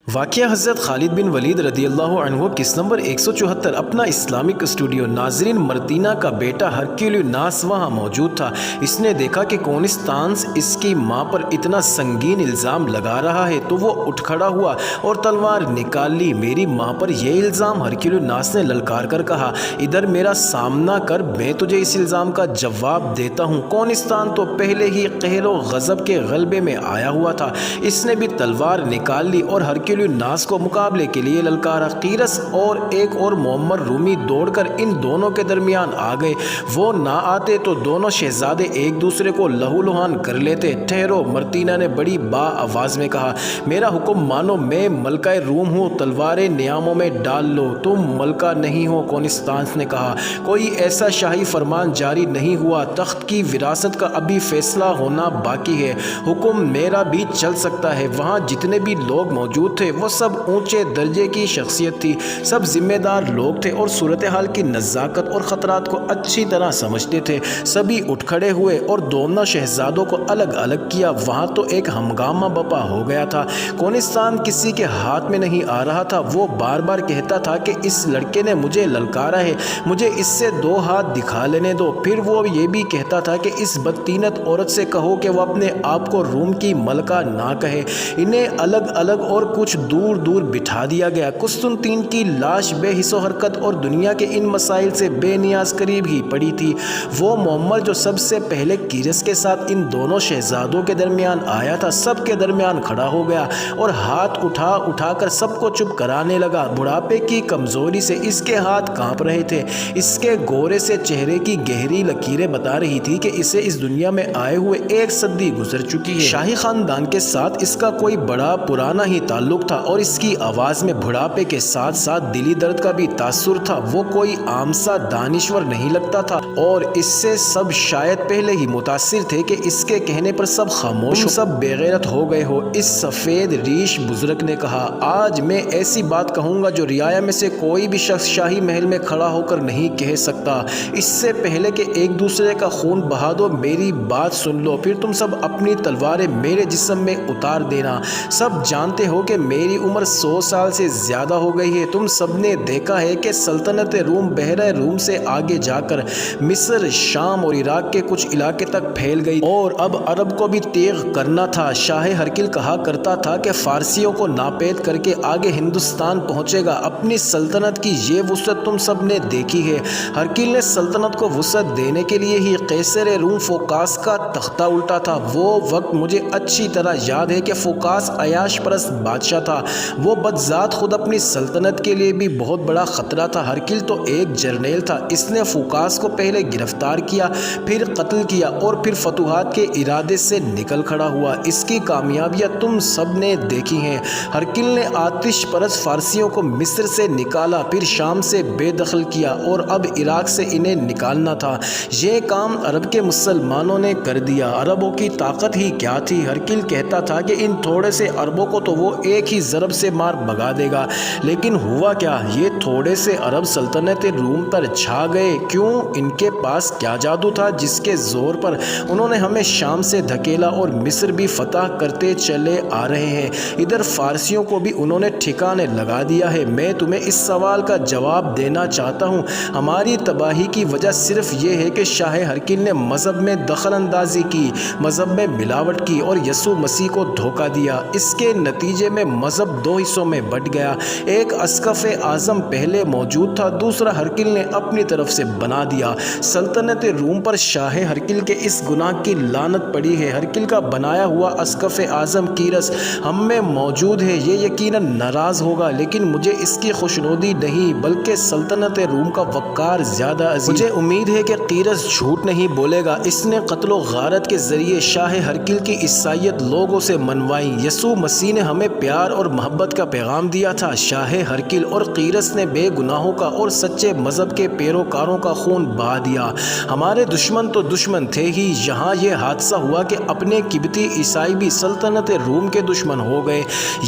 واقعہ حضرت خالد بن ولید رضی اللہ عنہ کس نمبر 174 اپنا اسلامک اسٹوڈیو۔ ناظرین، مرتینہ کا بیٹا ہرکیلیوناس وہاں موجود تھا۔ اس نے دیکھا کہ کونستانس اس کی ماں پر اتنا سنگین الزام لگا رہا ہے تو وہ اٹھ کھڑا ہوا اور تلوار نکال لی۔ میری ماں پر یہ الزام؟ ہرکیلیوناس نے للکار کر کہا، ادھر میرا سامنا کر، میں تجھے اس الزام کا جواب دیتا ہوں۔ کونستان تو پہلے ہی قہر و غضب کے غلبے میں آیا ہوا تھا۔ اس نے بھی تلوار نکال لی اور ہرکیلیوناس کو مقابلے کے لیے للکارا۔ قیرس اور ایک اور معمر رومی دوڑ کر ان دونوں کے درمیان آ گئے۔ وہ نہ آتے تو دونوں شہزادے ایک دوسرے کو لہو لہان کر لیتے۔ ٹھہرو، مرتینہ نے بڑی با آواز میں کہا، میرا حکم مانو، میں ملکہ روم ہوں، تلواریں نیاموں میں ڈال لو۔ تم ملکہ نہیں ہو، کونستانس نے کہا، کوئی ایسا شاہی فرمان جاری نہیں ہوا، تخت کی وراثت کا ابھی فیصلہ ہونا باقی ہے۔ حکم میرا بھی چل سکتا ہے۔ وہاں جتنے بھی لوگ موجود تھے وہ سب اونچے درجے کی شخصیت تھی، سب ذمہ دار لوگ تھے اور صورتحال کی نزاکت اور خطرات کو اچھی طرح سمجھتے تھے۔ سبھی اٹھ کھڑے ہوئے اور دونوں شہزادوں کو الگ الگ کیا۔ وہاں تو ایک ہنگامہ بپا ہو گیا تھا۔ کونستان کسی کے ہاتھ میں نہیں آ رہا تھا۔ وہ بار بار کہتا تھا کہ اس لڑکے نے مجھے للکارا ہے، مجھے اس سے دو ہاتھ دکھا لینے دو۔ پھر وہ یہ بھی کہتا تھا کہ اس بدتینت عورت سے کہو کہ وہ اپنے آپ کو روم کی ملکہ نہ کہے۔ انہیں الگ الگ اور کچھ دور دور بٹھا دیا گیا۔ قسطنطین کی لاش بے حس و حرکت اور دنیا کے ان مسائل سے بے نیاز قریب ہی پڑی تھی۔ وہ معمر جو سب سے پہلے قیرس کے ساتھ ان دونوں شہزادوں کے درمیان آیا تھا، سب کے درمیان کھڑا ہو گیا اور ہاتھ اٹھا اٹھا کر سب کو چپ کرانے لگا۔ بڑھاپے کی کمزوری سے اس کے ہاتھ کانپ رہے تھے۔ اس کے گورے سے چہرے کی گہری لکیریں بتا رہی تھی کہ اسے اس دنیا میں آئے ہوئے ایک صدی گزر چکی ہے۔ شاہی خاندان کے ساتھ اس کا کوئی بڑا پرانا ہی تعلق تھا اور اس کی آواز میں بڑھاپے کے ساتھ ساتھ دلی درد کا بھی تاثر تھا۔ وہ کوئی عام سا دانشور نہیں لگتا تھا اور اس سے سب شاید پہلے ہی متاثر تھے کہ اس کے کہنے پر سب خاموش ہو، سب بے غیرت ہو گئے ہو۔ اس سفید ریش بزرگ نے کہا، آج میں ایسی بات کہوں گا جو رعایا میں سے کوئی بھی شخص شاہی محل میں کھڑا ہو کر نہیں کہہ سکتا۔ اس سے پہلے کہ ایک دوسرے کا خون بہا دو، میری بات سن لو، پھر تم سب اپنی تلواریں میرے جسم میں اتار دینا۔ سب جانتے ہو کہ میری عمر 100 سال سے زیادہ ہو گئی ہے۔ تم سب نے دیکھا ہے کہ سلطنت روم بحیرہ روم سے آگے جا کر مصر، شام اور عراق کے کچھ علاقے تک پھیل گئی اور اب عرب کو بھی تیغ کرنا تھا۔ شاہ ہرکل کہا کرتا تھا کہ فارسیوں کو ناپید کر کے آگے ہندوستان پہنچے گا۔ اپنی سلطنت کی یہ وسعت تم سب نے دیکھی ہے۔ ہرکل نے سلطنت کو وسعت دینے کے لیے ہی قیصر روم فوکاس کا تختہ الٹا تھا۔ وہ وقت مجھے اچھی طرح یاد ہے کہ فوکاس عیاش پرست بادشاہ تھا۔ وہ بدذات خود اپنی سلطنت کے لیے بھی بہت بڑا خطرہ تھا۔ ہرکل تو ایک جرنیل تھا۔ اس نے فوکاس کو پہلے گرفتار کیا، پھر قتل کیا اور پھر فتوحات کے ارادے سے نکل کھڑا ہوا۔ اس کی کامیابیاں تم سب نے دیکھی ہیں۔ ہرکل نے آتش پرست فارسیوں کو مصر سے نکالا، پھر شام سے بے دخل کیا اور اب عراق سے انہیں نکالنا تھا۔ یہ کام عرب کے مسلمانوں نے کر دیا۔ عربوں کی طاقت ہی کیا تھی؟ ہرکل کہتا تھا کہ ان تھوڑے سے عربوں کو تو وہ ایک ہی ضرب سے مار بھگا دے گا، لیکن ہوا کیا؟ یہ تھوڑے سے عرب سلطنت روم پر چھا گئے۔ کیوں؟ ان کے پاس کیا جادو تھا جس کے زور پر انہوں نے ہمیں شام سے دھکیلا اور مصر بھی فتح کرتے چلے آ رہے ہیں؟ ادھر فارسیوں کو بھی انہوں نے ٹھکانے لگا دیا ہے۔ میں تمہیں اس سوال کا جواب دینا چاہتا ہوں۔ ہماری تباہی کی وجہ صرف یہ ہے کہ شاہ ہرکل نے مذہب میں دخل اندازی کی، مذہب میں ملاوٹ کی اور یسوع مسیح کو دھوکہ دیا۔ اس کے نتیجے میں مذہب دو حصوں میں بٹ گیا۔ ایک اسقف اعظم پہلے موجود تھا، دوسرا ہرکل نے اپنی طرف سے بنا دیا۔ سلطنت روم پر شاہ ہرکل کے اس گناہ کی لعنت پڑی ہے۔ ہرکل کا بنایا ہوا اسقف اعظم قیرس ہم میں موجود ہے۔ یہ یقیناً ناراض ہوگا، لیکن مجھے اس کی خوشنودی نہیں بلکہ سلطنت روم کا وقار زیادہ عزیز۔ مجھے امید ہے کہ قیرس جھوٹ نہیں بولے گا۔ اس نے قتل و غارت کے ذریعے شاہ ہرکل کی عیسائیت لوگوں سے منوائی۔ یسوع مسیح نے ہمیں پیار اور محبت کا پیغام دیا تھا۔ شاہ ہرکل اور قیرس نے بے گناہوں کا اور سچے مذہب کے پیروکاروں کا خون بہا دیا۔ ہمارے دشمن تو دشمن تھے ہی، یہاں یہ حادثہ ہوا کہ اپنے قبطی عیسائی بھی سلطنت روم کے دشمن ہو گئے۔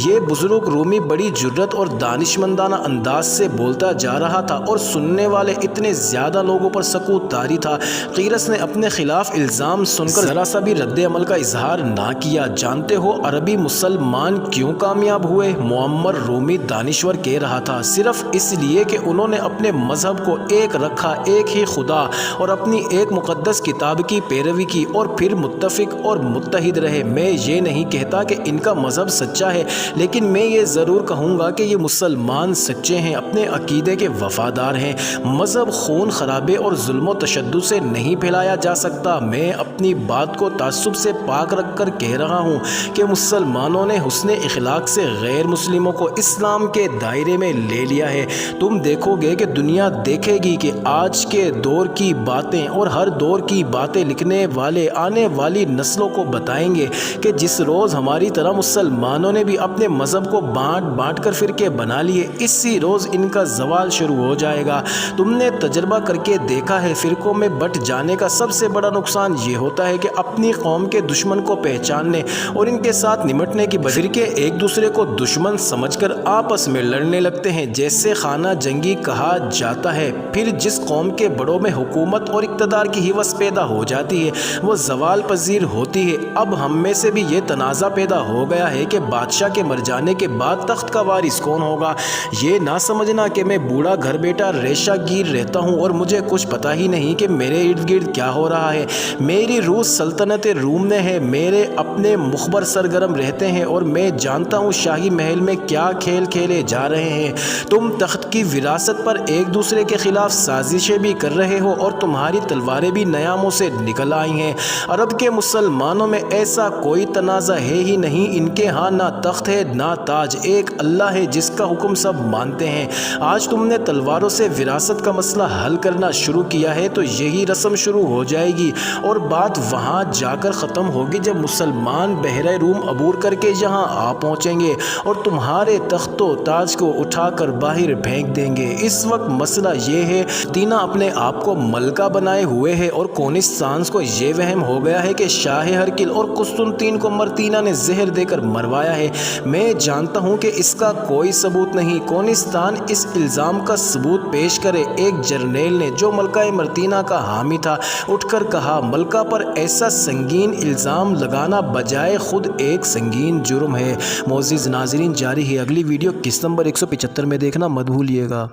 یہ بزرگ رومی بڑی جرأت اور دانشمندانہ انداز سے بولتا جا رہا تھا اور سننے والے اتنے زیادہ لوگوں پر سکوت طاری تھا۔ قیرس نے اپنے خلاف الزام سن کر ذرا سا بھی رد عمل کا اظہار نہ کیا۔ جانتے ہو عربی مسلمان کیوں کامیاب کامیاب ہوئے؟ معمر رومی دانشور کہہ رہا تھا، صرف اس لیے کہ انہوں نے اپنے مذہب کو ایک رکھا، ایک ہی خدا اور اپنی ایک مقدس کتاب کی پیروی کی اور پھر متفق اور متحد رہے۔ میں یہ نہیں کہتا کہ ان کا مذہب سچا ہے، لیکن میں یہ ضرور کہوں گا کہ یہ مسلمان سچے ہیں، اپنے عقیدے کے وفادار ہیں۔ مذہب خون خرابے اور ظلم و تشدد سے نہیں پھیلایا جا سکتا۔ میں اپنی بات کو تعصب سے پاک رکھ کر کہہ رہا ہوں کہ مسلمانوں نے حسن اخلاق سے غیر مسلموں کو اسلام کے دائرے میں لے لیا ہے۔ تم دیکھو گے کہ دنیا دیکھے گی کہ آج کے دور کی باتیں اور ہر دور کی باتیں لکھنے والے آنے والی نسلوں کو بتائیں گے کہ جس روز ہماری طرح مسلمانوں نے بھی اپنے مذہب کو بانٹ کر فرقے بنا لیے، اسی روز ان کا زوال شروع ہو جائے گا۔ تم نے تجربہ کر کے دیکھا ہے، فرقوں میں بٹ جانے کا سب سے بڑا نقصان یہ ہوتا ہے کہ اپنی قوم کے دشمن کو پہچاننے اور ان کے ساتھ نمٹنے کی بجائے فرقے ایک دوسرے کو دشمن سمجھ کر آپس میں لڑنے لگتے ہیں، جیسے خانہ جنگی کہا جاتا ہے۔ پھر جس قوم کے بڑوں میں حکومت اور اقتدار کی ہوس پیدا ہو جاتی ہے وہ زوال پذیر ہوتی ہے۔ اب ہم میں سے بھی یہ تنازع پیدا ہو گیا ہے کہ بادشاہ کے مر جانے کے بعد تخت کا وارث کون ہوگا۔ یہ نہ سمجھنا کہ میں بوڑھا گھر بیٹا ریشہ گیر رہتا ہوں اور مجھے کچھ پتہ ہی نہیں کہ میرے ارد گرد کیا ہو رہا ہے۔ میری روح سلطنت روم میں ہے، میرے اپنے مخبر سرگرم رہتے ہیں اور میں جانتا ہوں شاہی محل میں کیا کھیل کھیلے جا رہے ہیں۔ تم تخت کی وراثت پر ایک دوسرے کے خلاف سازشیں بھی کر رہے ہو اور تمہاری تلواریں بھی نیاموں سے نکل آئی ہیں۔ عرب کے مسلمانوں میں ایسا کوئی تنازع ہے ہی نہیں، ان کے ہاں نہ تخت ہے نہ تاج، ایک اللہ ہے جس کا حکم سب مانتے ہیں۔ آج تم نے تلواروں سے وراثت کا مسئلہ حل کرنا شروع کیا ہے تو یہی رسم شروع ہو جائے گی اور بات وہاں جا کر ختم ہوگی جب مسلمان بحیرہ روم عبور کر کے یہاں آ پہنچیں گے اور تمہارے تخت و تاج کو اٹھا کر باہر پھینک دیں گے۔ اس وقت مسئلہ یہ ہے، مردینہ اپنے آپ کو ملکہ بنائے ہوئے ہے اور کونستانس کو یہ وہم ہو گیا ہے کہ شاہ ہرقل اور قسطنطین کو مردینہ نے زہر دے کر مروایا ہے۔ میں جانتا ہوں کہ اس کا کوئی ثبوت نہیں۔ کونستان اس الزام کا ثبوت پیش کرے۔ ایک جرنیل نے جو ملکہ مردینہ کا حامی تھا اٹھ کر کہا، ملکہ پر ایسا سنگین الزام لگانا بجائے خود ایک سنگین جرم ہے۔ معزز ناظرین، جاری ہے اگلی ویڈیو قسط نمبر 175 میں دیکھنا مت بھولیے گا۔